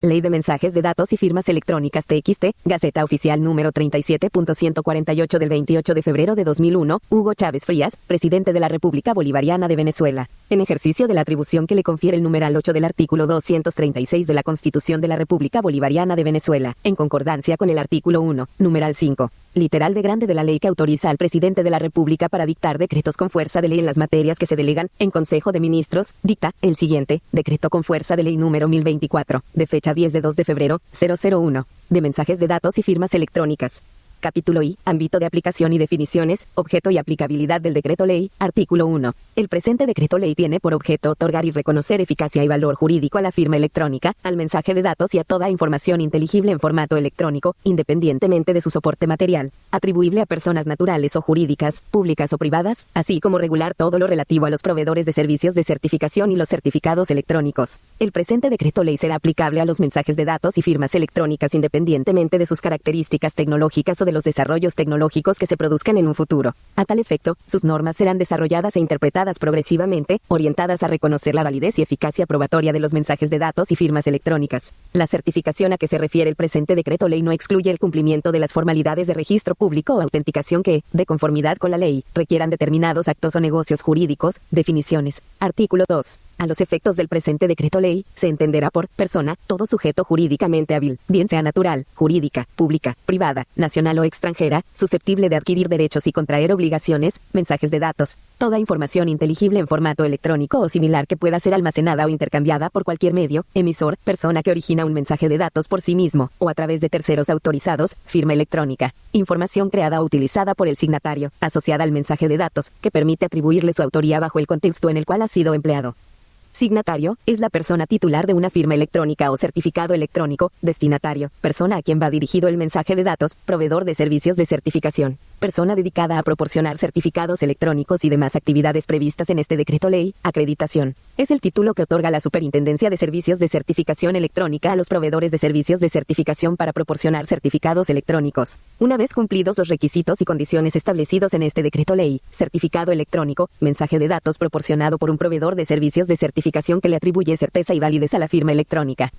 Ley de Mensajes de Datos y Firmas Electrónicas TXT, Gaceta Oficial número 37.148 del 28 de febrero de 2001, Hugo Chávez Frías, presidente de la República Bolivariana de Venezuela, en ejercicio de la atribución que le confiere el numeral 8 del artículo 236 de la Constitución de la República Bolivariana de Venezuela, en concordancia con el artículo 1, numeral 5. Literal B grande de la ley que autoriza al presidente de la República para dictar decretos con fuerza de ley en las materias que se delegan en Consejo de Ministros, dicta el siguiente, decreto con fuerza de ley número 1024, de fecha 10 de 2 de febrero, 001, de mensajes de datos y firmas electrónicas. Capítulo I. Ámbito de aplicación y definiciones, objeto y aplicabilidad del decreto ley, artículo 1. El presente decreto ley tiene por objeto otorgar y reconocer eficacia y valor jurídico a la firma electrónica, al mensaje de datos y a toda información inteligible en formato electrónico, independientemente de su soporte material, atribuible a personas naturales o jurídicas, públicas o privadas, así como regular todo lo relativo a los proveedores de servicios de certificación y los certificados electrónicos. El presente decreto ley será aplicable a los mensajes de datos y firmas electrónicas independientemente de sus características tecnológicas o de los desarrollos tecnológicos que se produzcan en un futuro. A tal efecto, sus normas serán desarrolladas e interpretadas progresivamente, orientadas a reconocer la validez y eficacia probatoria de los mensajes de datos y firmas electrónicas. La certificación a que se refiere el presente decreto ley no excluye el cumplimiento de las formalidades de registro público o autenticación que, de conformidad con la ley, requieran determinados actos o negocios jurídicos. Definiciones. Artículo 2. A los efectos del presente decreto ley, se entenderá por persona todo sujeto jurídicamente hábil, bien sea natural, jurídica, pública, privada, nacional o extranjera, susceptible de adquirir derechos y contraer obligaciones, mensajes de datos, toda información inteligible en formato electrónico o similar que pueda ser almacenada o intercambiada por cualquier medio, emisor, persona que origina un mensaje de datos por sí mismo, o a través de terceros autorizados, firma electrónica, información creada o utilizada por el signatario, asociada al mensaje de datos, que permite atribuirle su autoría bajo el contexto en el cual ha sido empleado. Signatario, es la persona titular de una firma electrónica o certificado electrónico. Destinatario, persona a quien va dirigido el mensaje de datos, proveedor de servicios de certificación. Persona dedicada a proporcionar certificados electrónicos y demás actividades previstas en este decreto ley. Acreditación. Es el título que otorga la Superintendencia de Servicios de Certificación Electrónica a los proveedores de servicios de certificación para proporcionar certificados electrónicos. Una vez cumplidos los requisitos y condiciones establecidos en este decreto ley, certificado electrónico, mensaje de datos proporcionado por un proveedor de servicios de certificación que le atribuye certeza y validez a la firma electrónica.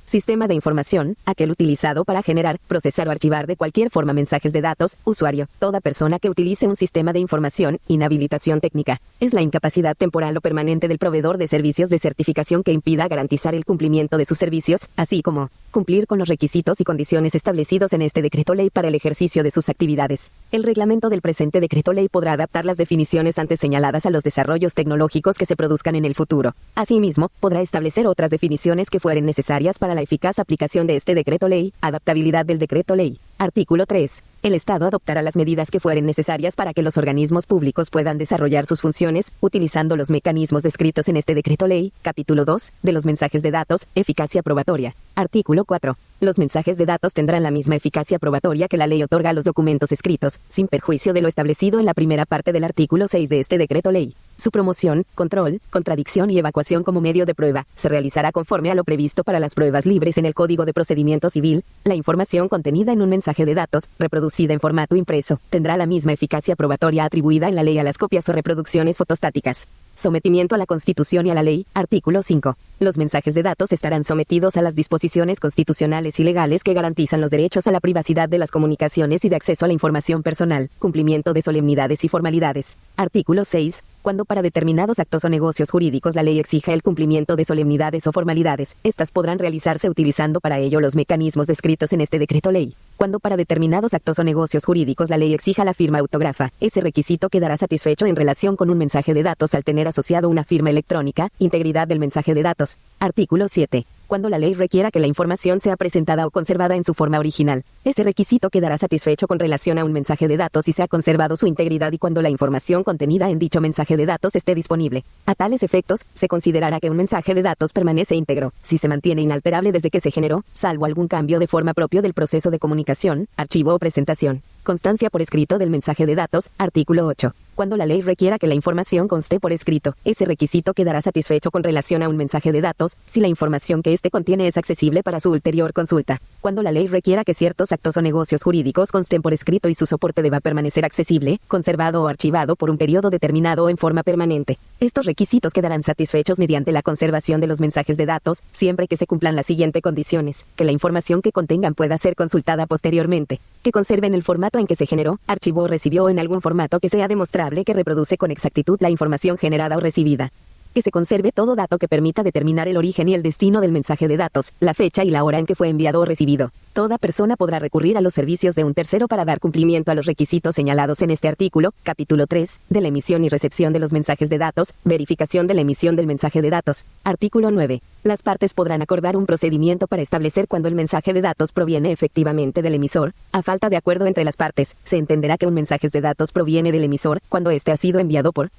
Sistema de información, aquel utilizado para generar, procesar o archivar de cualquier forma mensajes de datos. Usuario, toda persona que utilice un sistema de información. Inhabilitación técnica, es la incapacidad temporal o permanente del proveedor de servicios de certificación que impida garantizar el cumplimiento de sus servicios, así como cumplir con los requisitos y condiciones establecidos en este decreto ley para el ejercicio de sus actividades. El reglamento del presente decreto ley podrá adaptar las definiciones antes señaladas a los desarrollos tecnológicos que se produzcan en el futuro. Asimismo, podrá establecer otras definiciones que fueren necesarias para la eficaz aplicación de este decreto ley. Adaptabilidad del decreto ley. Artículo 3. El Estado adoptará las medidas que fueren necesarias para que los organismos públicos puedan desarrollar sus funciones, utilizando los mecanismos descritos en este decreto ley. Capítulo 2. De los mensajes de datos, eficacia probatoria. Artículo 4. Los mensajes de datos tendrán la misma eficacia probatoria que la ley otorga a los documentos escritos, sin perjuicio de lo establecido en la primera parte del artículo 6 de este decreto ley. Su promoción, control, contradicción y evacuación como medio de prueba se realizará conforme a lo previsto para las pruebas libres en el Código de Procedimiento Civil. La información contenida en un mensaje de datos, reproducida en formato impreso, tendrá la misma eficacia probatoria atribuida en la ley a las copias o reproducciones fotostáticas. Sometimiento a la Constitución y a la ley. Artículo 5. Los mensajes de datos estarán sometidos a las disposiciones constitucionales y legales que garantizan los derechos a la privacidad de las comunicaciones y de acceso a la información personal. Cumplimiento de solemnidades y formalidades. Artículo 6. Cuando para determinados actos o negocios jurídicos la ley exija el cumplimiento de solemnidades o formalidades, estas podrán realizarse utilizando para ello los mecanismos descritos en este decreto ley. Cuando para determinados actos o negocios jurídicos la ley exija la firma autógrafa, ese requisito quedará satisfecho en relación con un mensaje de datos al tener asociado una firma electrónica. Integridad del mensaje de datos. Artículo 7. Cuando la ley requiera que la información sea presentada o conservada en su forma original, ese requisito quedará satisfecho con relación a un mensaje de datos si se ha conservado su integridad y cuando la información contenida en dicho mensaje de datos esté disponible. A tales efectos, se considerará que un mensaje de datos permanece íntegro, si se mantiene inalterable desde que se generó, salvo algún cambio de forma propio del proceso de comunicación, archivo o presentación. Constancia por escrito del mensaje de datos, artículo 8. Cuando la ley requiera que la información conste por escrito, ese requisito quedará satisfecho con relación a un mensaje de datos, si la información que éste contiene es accesible para su ulterior consulta. Cuando la ley requiera que ciertos actos o negocios jurídicos consten por escrito y su soporte deba permanecer accesible, conservado o archivado por un periodo determinado o en forma permanente. Estos requisitos quedarán satisfechos mediante la conservación de los mensajes de datos, siempre que se cumplan las siguientes condiciones: que la información que contengan pueda ser consultada posteriormente, que conserven el formato en que se generó, archivó o recibió en algún formato que sea demostrable que reproduce con exactitud la información generada o recibida, que se conserve todo dato que permita determinar el origen y el destino del mensaje de datos, la fecha y la hora en que fue enviado o recibido. Toda persona podrá recurrir a los servicios de un tercero para dar cumplimiento a los requisitos señalados en este artículo, capítulo 3, de la emisión y recepción de los mensajes de datos, verificación de la emisión del mensaje de datos. Artículo 9. Las partes podrán acordar un procedimiento para establecer cuando el mensaje de datos proviene efectivamente del emisor. A falta de acuerdo entre las partes, se entenderá que un mensaje de datos proviene del emisor cuando éste ha sido enviado por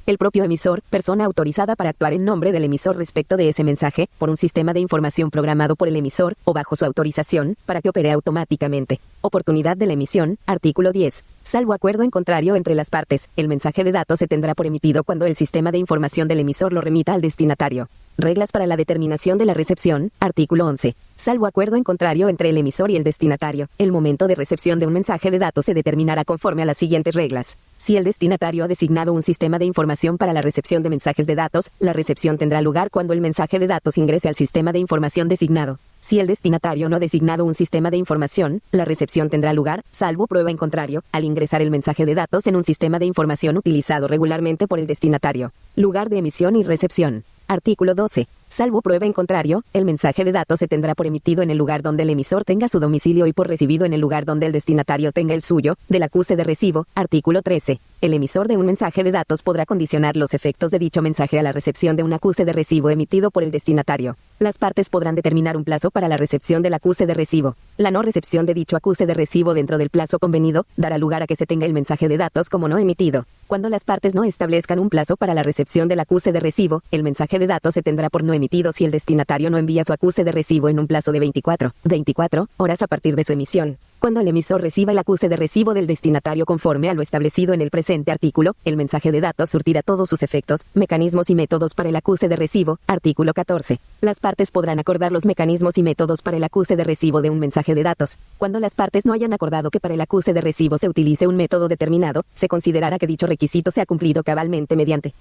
el propio emisor, persona autorizada para actuar en nombre del emisor respecto de ese mensaje, por un sistema de información programado por el emisor, o bajo su autorización, para que opere automáticamente. Oportunidad de la emisión, artículo 10. Salvo acuerdo en contrario entre las partes, el mensaje de datos se tendrá por emitido cuando el sistema de información del emisor lo remita al destinatario. Reglas para la determinación de la recepción, artículo 11. Salvo acuerdo en contrario entre el emisor y el destinatario, el momento de recepción de un mensaje de datos se determinará conforme a las siguientes reglas. Si el destinatario ha designado un sistema de información para la recepción de mensajes de datos, la recepción tendrá lugar cuando el mensaje de datos ingrese al sistema de información designado. Si el destinatario no ha designado un sistema de información, la recepción tendrá lugar, salvo prueba en contrario, al ingresar el mensaje de datos en un sistema de información utilizado regularmente por el destinatario. Lugar de emisión y recepción. Artículo 12. Salvo prueba en contrario, el mensaje de datos se tendrá por emitido en el lugar donde el emisor tenga su domicilio y por recibido en el lugar donde el destinatario tenga el suyo, del acuse de recibo. Artículo 13. El emisor de un mensaje de datos podrá condicionar los efectos de dicho mensaje a la recepción de un acuse de recibo emitido por el destinatario. Las partes podrán determinar un plazo para la recepción del acuse de recibo. La no recepción de dicho acuse de recibo dentro del plazo convenido dará lugar a que se tenga el mensaje de datos como no emitido. Cuando las partes no establezcan un plazo para la recepción del acuse de recibo, el mensaje de datos se tendrá por no emitido si el destinatario no envía su acuse de recibo en un plazo de 24 horas a partir de su emisión. Cuando el emisor reciba el acuse de recibo del destinatario conforme a lo establecido en el presente artículo, el mensaje de datos surtirá todos sus efectos, mecanismos y métodos para el acuse de recibo. Artículo 14. Las partes podrán acordar los mecanismos y métodos para el acuse de recibo de un mensaje de datos. Cuando las partes no hayan acordado que para el acuse de recibo se utilice un método determinado, se considerará que dicho requisito se ha cumplido cabalmente mediante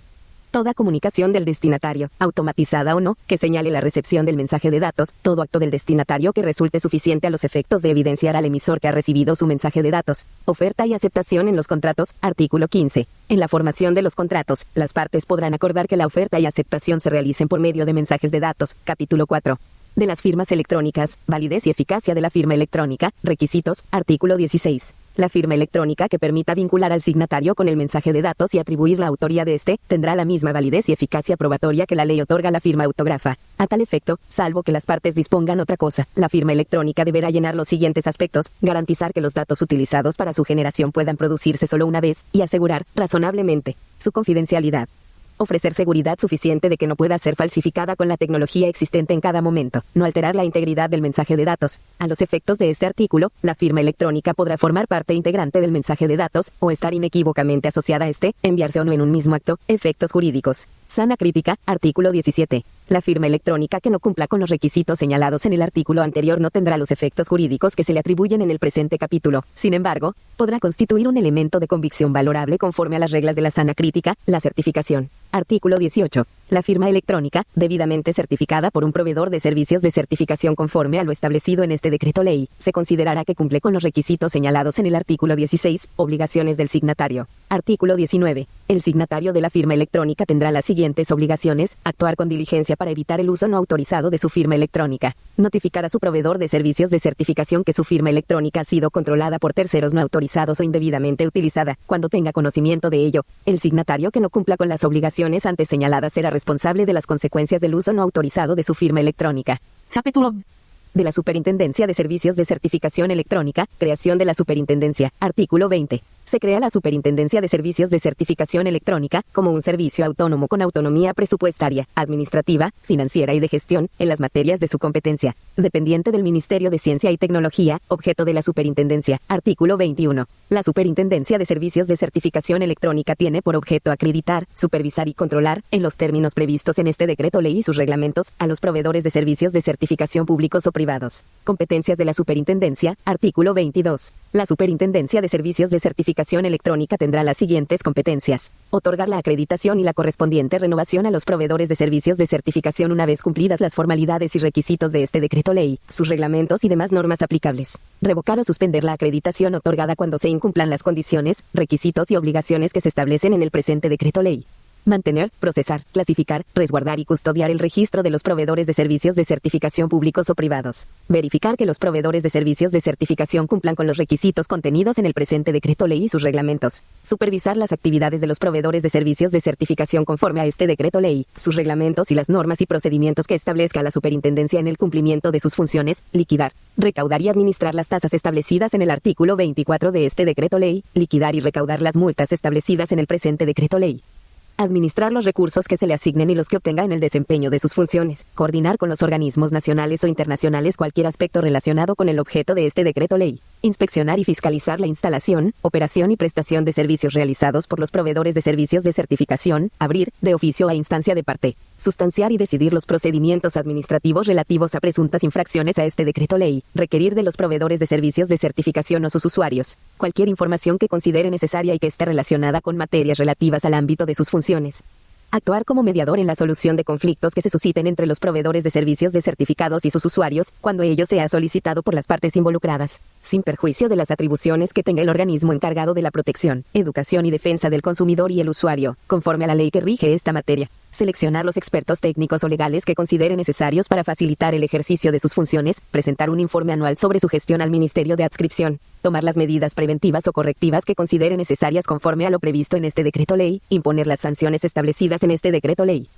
toda comunicación del destinatario, automatizada o no, que señale la recepción del mensaje de datos, todo acto del destinatario que resulte suficiente a los efectos de evidenciar al emisor que ha recibido su mensaje de datos. Oferta y aceptación en los contratos, artículo 15. En la formación de los contratos, las partes podrán acordar que la oferta y aceptación se realicen por medio de mensajes de datos, capítulo 4. De las firmas electrónicas, validez y eficacia de la firma electrónica, requisitos, artículo 16. La firma electrónica que permita vincular al signatario con el mensaje de datos y atribuir la autoría de éste, tendrá la misma validez y eficacia probatoria que la ley otorga a la firma autógrafa. A tal efecto, salvo que las partes dispongan otra cosa, la firma electrónica deberá llenar los siguientes aspectos: garantizar que los datos utilizados para su generación puedan producirse solo una vez, y asegurar, razonablemente, su confidencialidad. Ofrecer seguridad suficiente de que no pueda ser falsificada con la tecnología existente en cada momento. No alterar la integridad del mensaje de datos. A los efectos de este artículo, la firma electrónica podrá formar parte integrante del mensaje de datos, o estar inequívocamente asociada a este, enviarse o no en un mismo acto. Efectos jurídicos. Sana crítica, artículo 17. La firma electrónica que no cumpla con los requisitos señalados en el artículo anterior no tendrá los efectos jurídicos que se le atribuyen en el presente capítulo. Sin embargo, podrá constituir un elemento de convicción valorable conforme a las reglas de la sana crítica, la certificación. Artículo 18. La firma electrónica, debidamente certificada por un proveedor de servicios de certificación conforme a lo establecido en este decreto ley, se considerará que cumple con los requisitos señalados en el artículo 16, obligaciones del signatario. Artículo 19. El signatario de la firma electrónica tendrá las siguientes obligaciones: actuar con diligencia para evitar el uso no autorizado de su firma electrónica, notificar a su proveedor de servicios de certificación que su firma electrónica ha sido controlada por terceros no autorizados o indebidamente utilizada, cuando tenga conocimiento de ello. El signatario que no cumpla con las obligaciones antes señaladas será responsable de las consecuencias del uso no autorizado de su firma electrónica. Capítulo de la Superintendencia de Servicios de Certificación Electrónica, creación de la Superintendencia. Artículo 20. Se crea la Superintendencia de Servicios de Certificación Electrónica como un servicio autónomo con autonomía presupuestaria, administrativa, financiera y de gestión en las materias de su competencia, dependiente del Ministerio de Ciencia y Tecnología, objeto de la Superintendencia. Artículo 21. La Superintendencia de Servicios de Certificación Electrónica tiene por objeto acreditar, supervisar y controlar, en los términos previstos en este decreto ley y sus reglamentos, a los proveedores de servicios de certificación públicos o privados. Competencias de la Superintendencia. Artículo 22. La Superintendencia de Servicios de Certificación Electrónica tendrá las siguientes competencias: otorgar la acreditación y la correspondiente renovación a los proveedores de servicios de certificación una vez cumplidas las formalidades y requisitos de este decreto ley, sus reglamentos y demás normas aplicables. Revocar o suspender la acreditación otorgada cuando se incumplan las condiciones, requisitos y obligaciones que se establecen en el presente decreto ley. Mantener, procesar, clasificar, resguardar y custodiar el registro de los proveedores de servicios de certificación públicos o privados. Verificar que los proveedores de servicios de certificación cumplan con los requisitos contenidos en el presente decreto ley y sus reglamentos. Supervisar las actividades de los proveedores de servicios de certificación conforme a este decreto ley, sus reglamentos y las normas y procedimientos que establezca la Superintendencia en el cumplimiento de sus funciones. Liquidar, recaudar y administrar las tasas establecidas en el artículo 24 de este decreto ley. Liquidar y recaudar las multas establecidas en el presente decreto ley. Administrar los recursos que se le asignen y los que obtenga en el desempeño de sus funciones. Coordinar con los organismos nacionales o internacionales cualquier aspecto relacionado con el objeto de este decreto ley. Inspeccionar y fiscalizar la instalación, operación y prestación de servicios realizados por los proveedores de servicios de certificación. Abrir, de oficio a instancia de parte. Sustanciar y decidir los procedimientos administrativos relativos a presuntas infracciones a este decreto ley. Requerir de los proveedores de servicios de certificación o sus usuarios cualquier información que considere necesaria y que esté relacionada con materias relativas al ámbito de sus funciones. Actuar como mediador en la solución de conflictos que se susciten entre los proveedores de servicios de certificados y sus usuarios, cuando ello sea solicitado por las partes involucradas, sin perjuicio de las atribuciones que tenga el organismo encargado de la protección, educación y defensa del consumidor y el usuario, conforme a la ley que rige esta materia. Seleccionar los expertos técnicos o legales que considere necesarios para facilitar el ejercicio de sus funciones, presentar un informe anual sobre su gestión al Ministerio de Adscripción, tomar las medidas preventivas o correctivas que considere necesarias conforme a lo previsto en este decreto ley, imponer las sanciones establecidas en este decreto ley.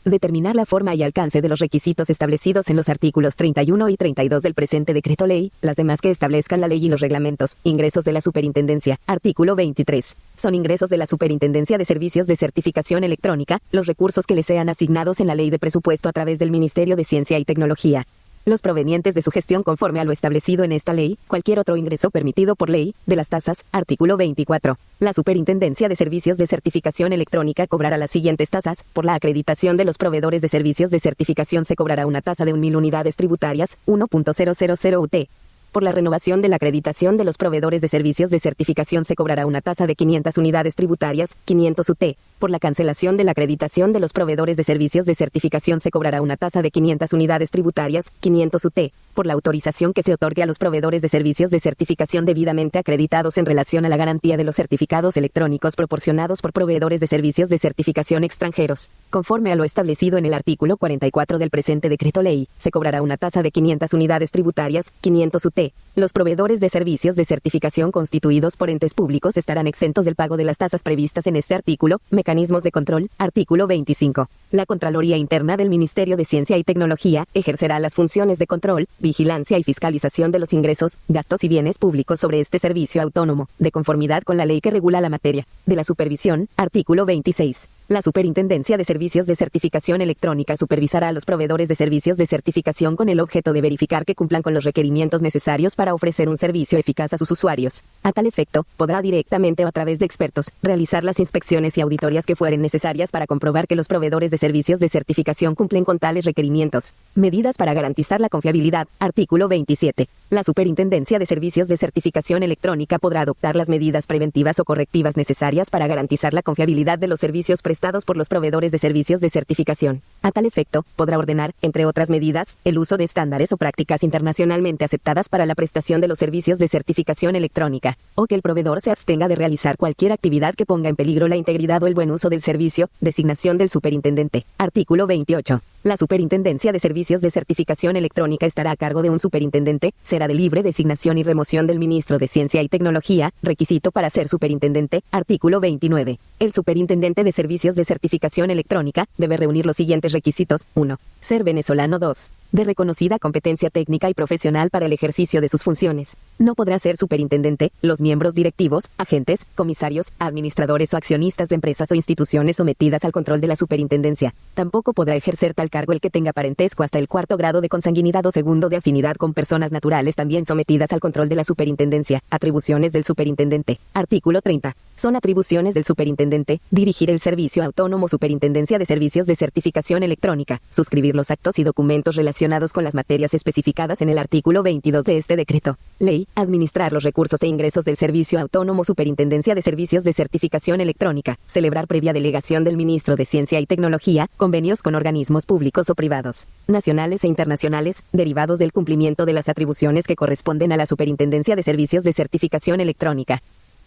Determinar la forma y alcance de los requisitos establecidos en los artículos 31 y 32 del presente decreto ley, las demás que establezcan la ley y los reglamentos. Ingresos de la Superintendencia. Artículo 23. Son ingresos de la Superintendencia de Servicios de Certificación Electrónica los recursos que le sean asignados en la Ley de Presupuesto a través del Ministerio de Ciencia y Tecnología. Los provenientes de su gestión conforme a lo establecido en esta ley, cualquier otro ingreso permitido por ley, de las tasas. Artículo 24. La Superintendencia de Servicios de Certificación Electrónica cobrará las siguientes tasas. Por la acreditación de los proveedores de servicios de certificación se cobrará una tasa de 1.000 unidades tributarias, 1.000 UT. Por la renovación de la acreditación de los proveedores de servicios de certificación se cobrará una tasa de 500 unidades tributarias, 500 UT. Por la cancelación de la acreditación de los proveedores de servicios de certificación se cobrará una tasa de 500 unidades tributarias, 500 UT. Por la autorización que se otorgue a los proveedores de servicios de certificación debidamente acreditados en relación a la garantía de los certificados electrónicos proporcionados por proveedores de servicios de certificación extranjeros, conforme a lo establecido en el artículo 44 del presente decreto ley, se cobrará una tasa de 500 unidades tributarias, 500 UT. Los proveedores de servicios de certificación constituidos por entes públicos estarán exentos del pago de las tasas previstas en este artículo. Mecanismos de control. Artículo 25. La Contraloría Interna del Ministerio de Ciencia y Tecnología ejercerá las funciones de control, vigilancia y fiscalización de los ingresos, gastos y bienes públicos sobre este servicio autónomo, de conformidad con la ley que regula la materia. De la supervisión. Artículo 26. La Superintendencia de Servicios de Certificación Electrónica supervisará a los proveedores de servicios de certificación con el objeto de verificar que cumplan con los requerimientos necesarios para ofrecer un servicio eficaz a sus usuarios. A tal efecto, podrá directamente o a través de expertos realizar las inspecciones y auditorías que fueren necesarias para comprobar que los proveedores de servicios de certificación cumplen con tales requerimientos. Medidas para garantizar la confiabilidad. Artículo 27. La Superintendencia de Servicios de Certificación Electrónica podrá adoptar las medidas preventivas o correctivas necesarias para garantizar la confiabilidad de los servicios prestados por los proveedores de servicios de certificación. A tal efecto, podrá ordenar, entre otras medidas, el uso de estándares o prácticas internacionalmente aceptadas para la prestación de los servicios de certificación electrónica, o que el proveedor se abstenga de realizar cualquier actividad que ponga en peligro la integridad o el buen uso del servicio. Designación del superintendente. Artículo 28. La Superintendencia de Servicios de Certificación Electrónica estará a cargo de un superintendente, será de libre designación y remoción del ministro de Ciencia y Tecnología. Requisito para ser superintendente. Artículo 29. El superintendente de Servicios de Certificación Electrónica debe reunir los siguientes requisitos. 1. Ser venezolano. 2. de reconocida competencia técnica y profesional para el ejercicio de sus funciones. No podrá ser superintendente, los miembros directivos, agentes, comisarios, administradores o accionistas de empresas o instituciones sometidas al control de la superintendencia. Tampoco podrá ejercer tal cargo el que tenga parentesco hasta el 4º grado de consanguinidad o 2º de afinidad con personas naturales también sometidas al control de la superintendencia. Atribuciones del superintendente. Artículo 30. Son atribuciones del superintendente dirigir el Servicio Autónomo Superintendencia de Servicios de Certificación Electrónica, suscribir los actos y documentos relacionados con las materias especificadas en el artículo 22 de este decreto. Ley, administrar los recursos e ingresos del Servicio Autónomo Superintendencia de Servicios de Certificación Electrónica, celebrar previa delegación del Ministro de Ciencia y Tecnología, convenios con organismos públicos o privados, nacionales e internacionales, derivados del cumplimiento de las atribuciones que corresponden a la Superintendencia de Servicios de Certificación Electrónica.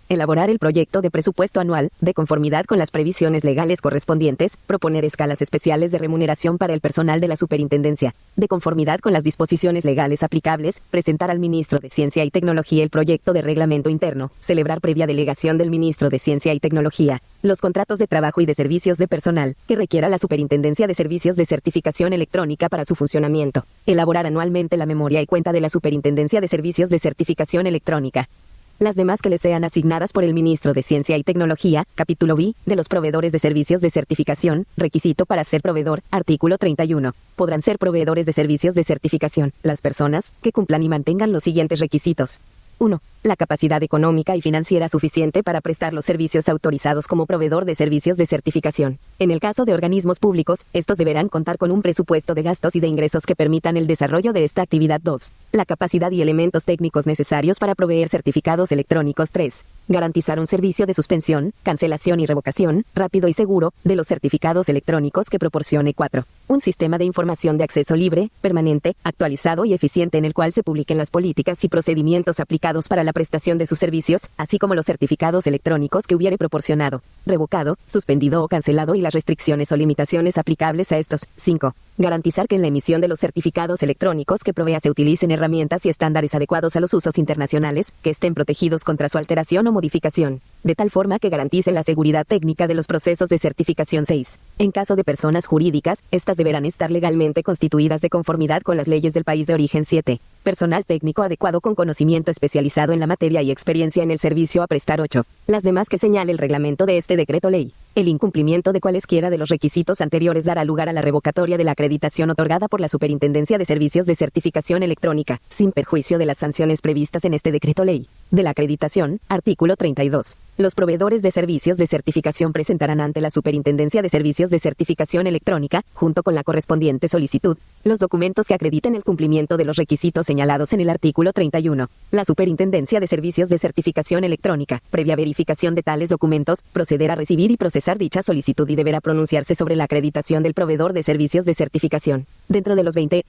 Elaborar el proyecto de presupuesto anual, de conformidad con las previsiones legales correspondientes, proponer escalas especiales de remuneración para el personal de la superintendencia, de conformidad con las disposiciones legales aplicables, presentar al Ministro de Ciencia y Tecnología el proyecto de reglamento interno, celebrar previa delegación del Ministro de Ciencia y Tecnología, los contratos de trabajo y de servicios de personal, que requiera la Superintendencia de Servicios de Certificación Electrónica para su funcionamiento, elaborar anualmente la memoria y cuenta de la Superintendencia de Servicios de Certificación Electrónica. Las demás que les sean asignadas por el Ministro de Ciencia y Tecnología, capítulo B, de los proveedores de servicios de certificación, requisito para ser proveedor, artículo 31. Podrán ser proveedores de servicios de certificación las personas que cumplan y mantengan los siguientes requisitos. 1. La capacidad económica y financiera suficiente para prestar los servicios autorizados como proveedor de servicios de certificación. En el caso de organismos públicos, estos deberán contar con un presupuesto de gastos y de ingresos que permitan el desarrollo de esta actividad. 2. La capacidad y elementos técnicos necesarios para proveer certificados electrónicos. 3. Garantizar un servicio de suspensión, cancelación y revocación, rápido y seguro, de los certificados electrónicos que proporcione. 4. Un sistema de información de acceso libre, permanente, actualizado y eficiente en el cual se publiquen las políticas y procedimientos aplicados para la prestación de sus servicios, así como los certificados electrónicos que hubiere proporcionado, revocado, suspendido o cancelado y las restricciones o limitaciones aplicables a estos. 5. Garantizar que en la emisión de los certificados electrónicos que provea se utilicen herramientas y estándares adecuados a los usos internacionales, que estén protegidos contra su alteración o modificación, de tal forma que garanticen la seguridad técnica de los procesos de certificación. 6. En caso de personas jurídicas, estas deberán estar legalmente constituidas de conformidad con las leyes del país de origen. 7. Personal técnico adecuado con conocimiento especializado en la materia y experiencia en el servicio a prestar. 8. Las demás que señale el reglamento de este decreto ley. El incumplimiento de cualesquiera de los requisitos anteriores dará lugar a la revocatoria de la acreditación otorgada por la Superintendencia de Servicios de Certificación Electrónica, sin perjuicio de las sanciones previstas en este decreto ley. De la acreditación, artículo 32. Los proveedores de servicios de certificación presentarán ante la Superintendencia de Servicios de Certificación Electrónica, junto con la correspondiente solicitud, los documentos que acrediten el cumplimiento de los requisitos señalados en el artículo 31. La Superintendencia de Servicios de Certificación Electrónica, previa verificación de tales documentos, procederá a recibir y procesar dicha solicitud y deberá pronunciarse sobre la acreditación del proveedor de servicios de certificación, dentro de los 20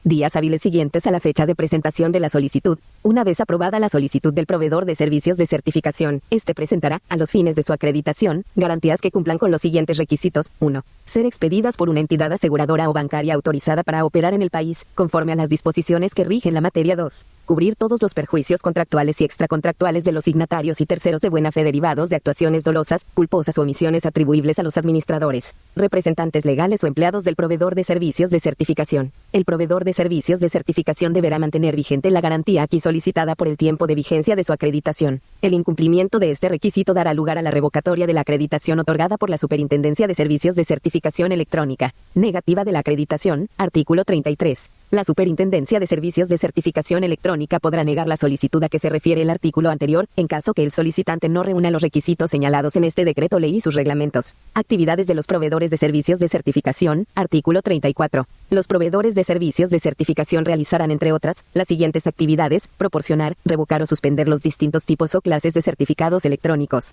días hábiles siguientes a la fecha de presentación de la solicitud. Una vez aprobada la solicitud del proveedor de servicios de certificación, este presentará, a los fines de su acreditación, garantías que cumplan con los siguientes requisitos. 1. Ser expedidas por una entidad aseguradora o bancaria autorizada para operar en el país, conforme a las disposiciones que rigen la materia. 2. Cubrir todos los perjuicios contractuales y extracontractuales de los signatarios y terceros de buena fe derivados de actuaciones dolosas, culposas o omisiones atribuibles a los administradores, representantes legales o empleados del proveedor de servicios de certificación. El proveedor de servicios de certificación deberá mantener vigente la garantía aquí solicitada por el tiempo de vigencia de su acreditación. El incumplimiento de este requisito dará lugar a la revocatoria de la acreditación otorgada por la Superintendencia de Servicios de Certificación Electrónica. Negativa de la acreditación, artículo 33. La Superintendencia de Servicios de Certificación Electrónica podrá negar la solicitud a que se refiere el artículo anterior, en caso que el solicitante no reúna los requisitos señalados en este decreto ley y sus reglamentos. Actividades de los proveedores de servicios de certificación, artículo 34. Los proveedores de servicios de certificación realizarán, entre otras, las siguientes actividades: proporcionar, revocar o suspender los distintos tipos o clases de certificados electrónicos.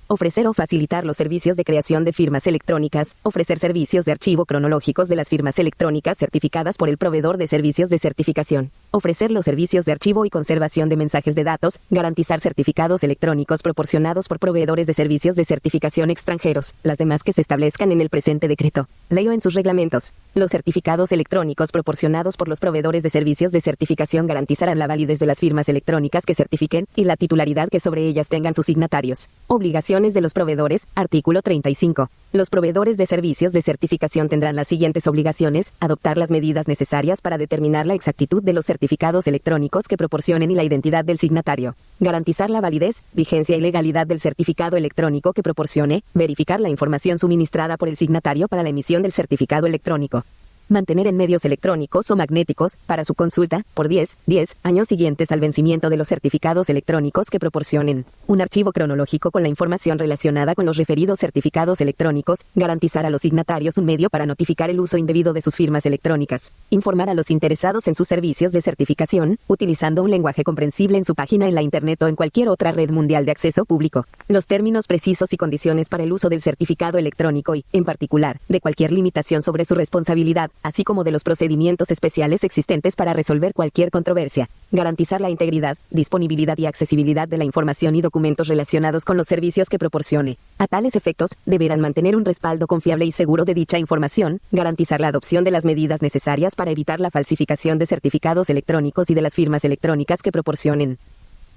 Ofrecer o facilitar los servicios de creación de firmas electrónicas, ofrecer servicios de archivo cronológicos de las firmas electrónicas certificadas por el proveedor de servicios de certificación, ofrecer los servicios de archivo y conservación de mensajes de datos, garantizar certificados electrónicos proporcionados por proveedores de servicios de certificación extranjeros, las demás que se establezcan en el presente decreto, ley o en sus reglamentos. Los certificados electrónicos proporcionados por los proveedores de servicios de certificación garantizarán la validez de las firmas electrónicas que certifiquen y la titularidad que sobre ellas tengan sus signatarios. Obligaciones de los proveedores, artículo 35. Los proveedores de servicios de certificación tendrán las siguientes obligaciones: adoptar las medidas necesarias para determinar la exactitud de los certificados electrónicos que proporcionen y la identidad del signatario, garantizar la validez, vigencia y legalidad del certificado electrónico que proporcione, verificar la información suministrada por el signatario para la emisión del certificado electrónico. Mantener en medios electrónicos o magnéticos, para su consulta, por 10 años siguientes al vencimiento de los certificados electrónicos que proporcionen un archivo cronológico con la información relacionada con los referidos certificados electrónicos, garantizar a los signatarios un medio para notificar el uso indebido de sus firmas electrónicas, informar a los interesados en sus servicios de certificación, utilizando un lenguaje comprensible en su página en la Internet o en cualquier otra red mundial de acceso público, los términos precisos y condiciones para el uso del certificado electrónico y, en particular, de cualquier limitación sobre su responsabilidad, así como de los procedimientos especiales existentes para resolver cualquier controversia, garantizar la integridad, disponibilidad y accesibilidad de la información y documentos relacionados con los servicios que proporcione. A tales efectos, deberán mantener un respaldo confiable y seguro de dicha información, garantizar la adopción de las medidas necesarias para evitar la falsificación de certificados electrónicos y de las firmas electrónicas que proporcionen.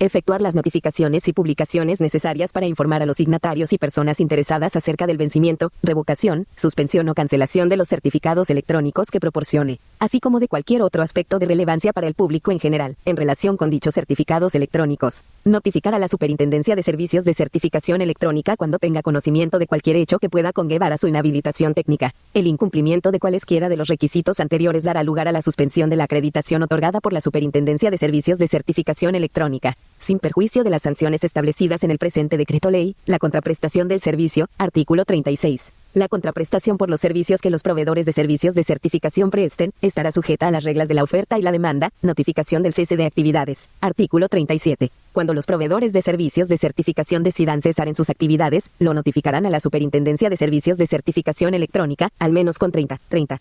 Efectuar las notificaciones y publicaciones necesarias para informar a los signatarios y personas interesadas acerca del vencimiento, revocación, suspensión o cancelación de los certificados electrónicos que proporcione, así como de cualquier otro aspecto de relevancia para el público en general, en relación con dichos certificados electrónicos. Notificar a la Superintendencia de Servicios de Certificación Electrónica cuando tenga conocimiento de cualquier hecho que pueda conllevar a su inhabilitación técnica. El incumplimiento de cualesquiera de los requisitos anteriores dará lugar a la suspensión de la acreditación otorgada por la Superintendencia de Servicios de Certificación Electrónica, sin perjuicio de las sanciones establecidas en el presente decreto ley. La contraprestación del servicio, artículo 36. La contraprestación por los servicios que los proveedores de servicios de certificación presten estará sujeta a las reglas de la oferta y la demanda. Notificación del cese de actividades, artículo 37. Cuando los proveedores de servicios de certificación decidan cesar en sus actividades, lo notificarán a la Superintendencia de Servicios de Certificación Electrónica, al menos con 30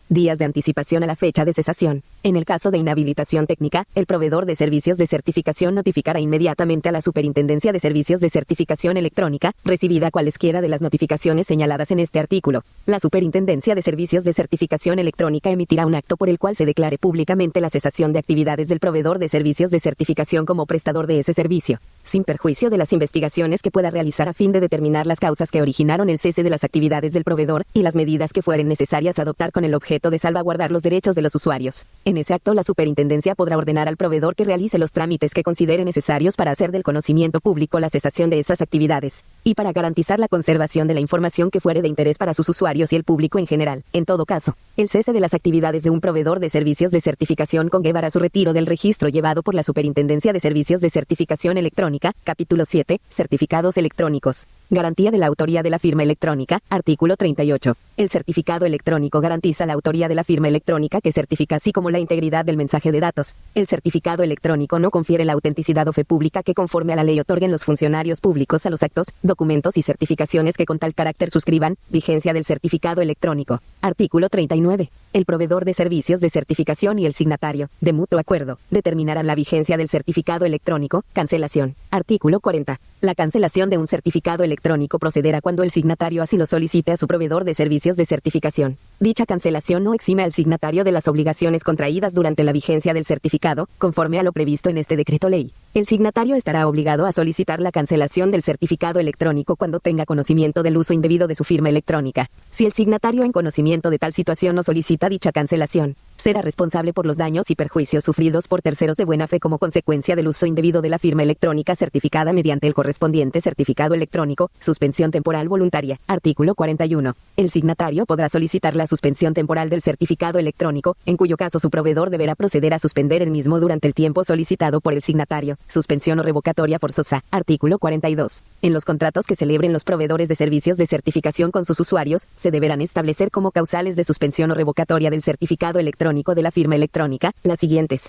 días de anticipación a la fecha de cesación. En el caso de inhabilitación técnica, el proveedor de servicios de certificación notificará inmediatamente a la Superintendencia de Servicios de Certificación Electrónica, recibida cualesquiera de las notificaciones señaladas en este artículo. La Superintendencia de Servicios de Certificación Electrónica emitirá un acto por el cual se declare públicamente la cesación de actividades del proveedor de servicios de certificación como prestador de ese servicio, sin perjuicio de las investigaciones que pueda realizar a fin de determinar las causas que originaron el cese de las actividades del proveedor y las medidas que fueren necesarias adoptar con el objeto de salvaguardar los derechos de los usuarios. En ese acto, la Superintendencia podrá ordenar al proveedor que realice los trámites que considere necesarios para hacer del conocimiento público la cesación de esas actividades, y para garantizar la conservación de la información que fuere de interés para sus usuarios y el público en general. En todo caso, el cese de las actividades de un proveedor de servicios de certificación conllevará su retiro del registro llevado por la Superintendencia de Servicios de Certificación Electrónica, capítulo 7, certificados electrónicos. Garantía de la autoría de la firma electrónica, artículo 38. El certificado electrónico garantiza la autoría de la firma electrónica que certifica, así como la integridad del mensaje de datos. El certificado electrónico no confiere la autenticidad o fe pública que conforme a la ley otorguen los funcionarios públicos a los actos, documentos y certificaciones que con tal carácter suscriban. Vigencia del certificado electrónico. Artículo 39. El proveedor de servicios de certificación y el signatario, de mutuo acuerdo, determinarán la vigencia del certificado electrónico. Cancelación. Artículo 40. La cancelación de un certificado electrónico procederá cuando el signatario así lo solicite a su proveedor de servicios de certificación. Dicha cancelación no exime al signatario de las obligaciones contraídas durante la vigencia del certificado, conforme a lo previsto en este decreto ley. El signatario estará obligado a solicitar la cancelación del certificado electrónico cuando tenga conocimiento del uso indebido de su firma electrónica. Si el signatario en conocimiento de tal situación no solicita dicha cancelación, será responsable por los daños y perjuicios sufridos por terceros de buena fe como consecuencia del uso indebido de la firma electrónica certificada mediante el correspondiente certificado electrónico. Suspensión temporal voluntaria. Artículo 41. El signatario podrá solicitar la suspensión temporal del certificado electrónico, en cuyo caso su proveedor deberá proceder a suspender el mismo durante el tiempo solicitado por el signatario. Suspensión o revocatoria forzosa. Artículo 42. En los contratos que celebren los proveedores de servicios de certificación con sus usuarios, se deberán establecer como causales de suspensión o revocatoria del certificado electrónico de la firma electrónica las siguientes: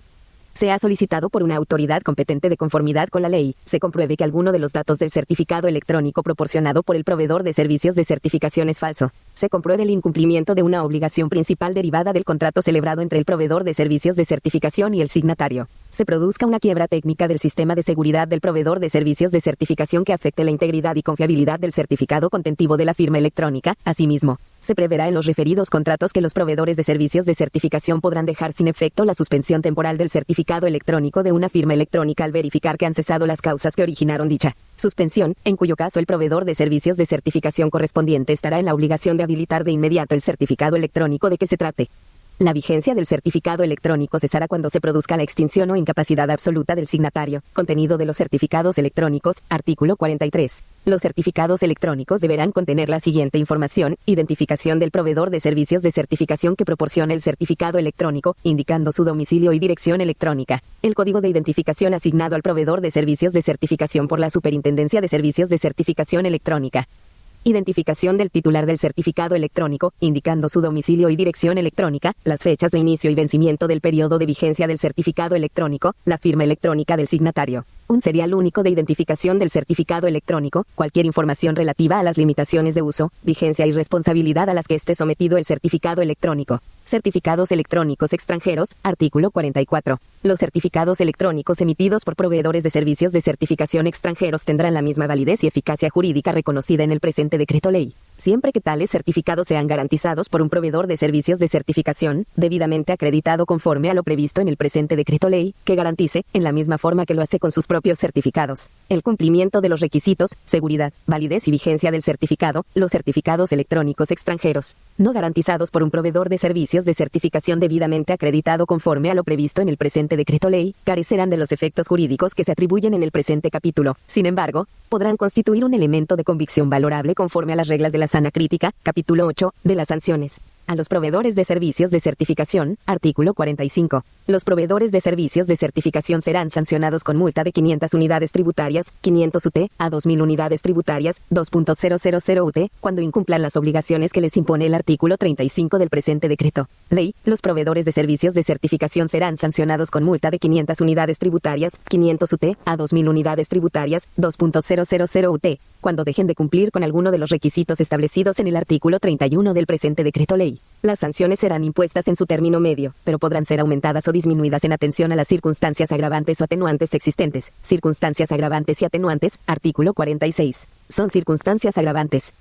sea solicitado por una autoridad competente de conformidad con la ley, se compruebe que alguno de los datos del certificado electrónico proporcionado por el proveedor de servicios de certificación es falso, se compruebe el incumplimiento de una obligación principal derivada del contrato celebrado entre el proveedor de servicios de certificación y el signatario, se produzca una quiebra técnica del sistema de seguridad del proveedor de servicios de certificación que afecte la integridad y confiabilidad del certificado contentivo de la firma electrónica. Asimismo, se preverá en los referidos contratos que los proveedores de servicios de certificación podrán dejar sin efecto la suspensión temporal del certificado electrónico de una firma electrónica al verificar que han cesado las causas que originaron dicha suspensión, en cuyo caso el proveedor de servicios de certificación correspondiente estará en la obligación de habilitar de inmediato el certificado electrónico de que se trate. La vigencia del certificado electrónico cesará cuando se produzca la extinción o incapacidad absoluta del signatario. Contenido de los certificados electrónicos, artículo 43. Los certificados electrónicos deberán contener la siguiente información: identificación del proveedor de servicios de certificación que proporciona el certificado electrónico, indicando su domicilio y dirección electrónica, el código de identificación asignado al proveedor de servicios de certificación por la Superintendencia de Servicios de Certificación Electrónica. Identificación del titular del certificado electrónico, indicando su domicilio y dirección electrónica, las fechas de inicio y vencimiento del periodo de vigencia del certificado electrónico, la firma electrónica del signatario, un serial único de identificación del certificado electrónico, cualquier información relativa a las limitaciones de uso, vigencia y responsabilidad a las que esté sometido el certificado electrónico. Certificados electrónicos extranjeros, artículo 44. Los certificados electrónicos emitidos por proveedores de servicios de certificación extranjeros tendrán la misma validez y eficacia jurídica reconocida en el presente decreto ley, siempre que tales certificados sean garantizados por un proveedor de servicios de certificación, debidamente acreditado conforme a lo previsto en el presente decreto ley, que garantice, en la misma forma que lo hace con sus propios certificados, el cumplimiento de los requisitos, seguridad, validez y vigencia del certificado. Los certificados electrónicos extranjeros, no garantizados por un proveedor de servicios de certificación debidamente acreditado conforme a lo previsto en el presente decreto ley, carecerán de los efectos jurídicos que se atribuyen en el presente capítulo. Sin embargo, podrán constituir un elemento de convicción valorable conforme a las reglas de la sana crítica, capítulo 8, de las sanciones. A los proveedores de servicios de certificación, artículo 45. Los proveedores de servicios de certificación serán sancionados con multa de 500 unidades tributarias, 500 UT, a 2.000 unidades tributarias, 2.000 UT, cuando incumplan las obligaciones que les impone el artículo 35 del presente decreto ley. Los proveedores de servicios de certificación serán sancionados con multa de 500 unidades tributarias, 500 UT, a 2.000 unidades tributarias, 2.000 UT, cuando dejen de cumplir con alguno de los requisitos establecidos en el artículo 31 del presente decreto ley. Las sanciones serán impuestas en su término medio, pero podrán ser aumentadas o disminuidas en atención a las circunstancias agravantes o atenuantes existentes. Circunstancias agravantes y atenuantes, artículo 46. Son circunstancias agravantes: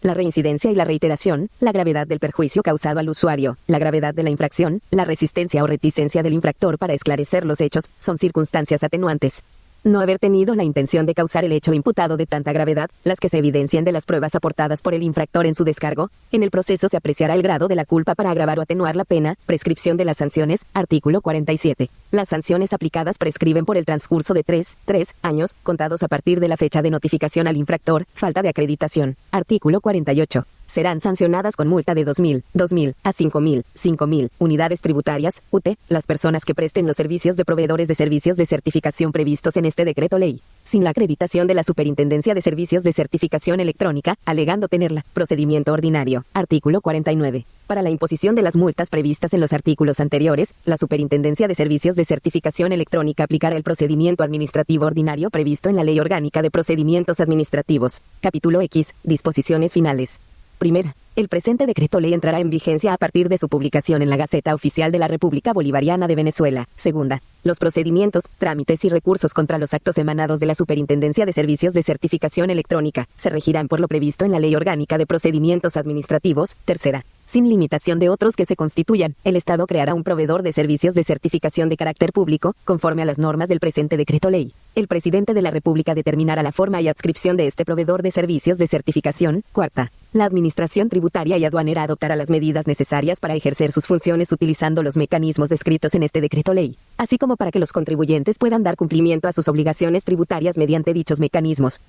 la reincidencia y la reiteración, la gravedad del perjuicio causado al usuario, la gravedad de la infracción, la resistencia o reticencia del infractor para esclarecer los hechos. Son circunstancias atenuantes: no haber tenido la intención de causar el hecho imputado de tanta gravedad, las que se evidencian de las pruebas aportadas por el infractor en su descargo. En el proceso se apreciará el grado de la culpa para agravar o atenuar la pena. Prescripción de las sanciones, artículo 47. Las sanciones aplicadas prescriben por el transcurso de 3 años, contados a partir de la fecha de notificación al infractor. Falta de acreditación, artículo 48. Serán sancionadas con multa de 2.000 a 5.000 unidades tributarias, UT, las personas que presten los servicios de proveedores de servicios de certificación previstos en este decreto ley, sin la acreditación de la Superintendencia de Servicios de Certificación Electrónica, alegando tenerla. Procedimiento ordinario, artículo 49. Para la imposición de las multas previstas en los artículos anteriores, la Superintendencia de Servicios de Certificación Electrónica aplicará el procedimiento administrativo ordinario previsto en la Ley Orgánica de Procedimientos Administrativos. Capítulo X. Disposiciones finales. Primera. El presente decreto ley entrará en vigencia a partir de su publicación en la Gaceta Oficial de la República Bolivariana de Venezuela. Segunda. Los procedimientos, trámites y recursos contra los actos emanados de la Superintendencia de Servicios de Certificación Electrónica se regirán por lo previsto en la Ley Orgánica de Procedimientos Administrativos. Tercera. Sin limitación de otros que se constituyan, el Estado creará un proveedor de servicios de certificación de carácter público, conforme a las normas del presente decreto ley. El presidente de la República determinará la forma y adscripción de este proveedor de servicios de certificación. Cuarta. La Administración Tributaria y Aduanera adoptará las medidas necesarias para ejercer sus funciones utilizando los mecanismos descritos en este decreto ley, así como para que los contribuyentes puedan dar cumplimiento a sus obligaciones tributarias mediante dichos mecanismos.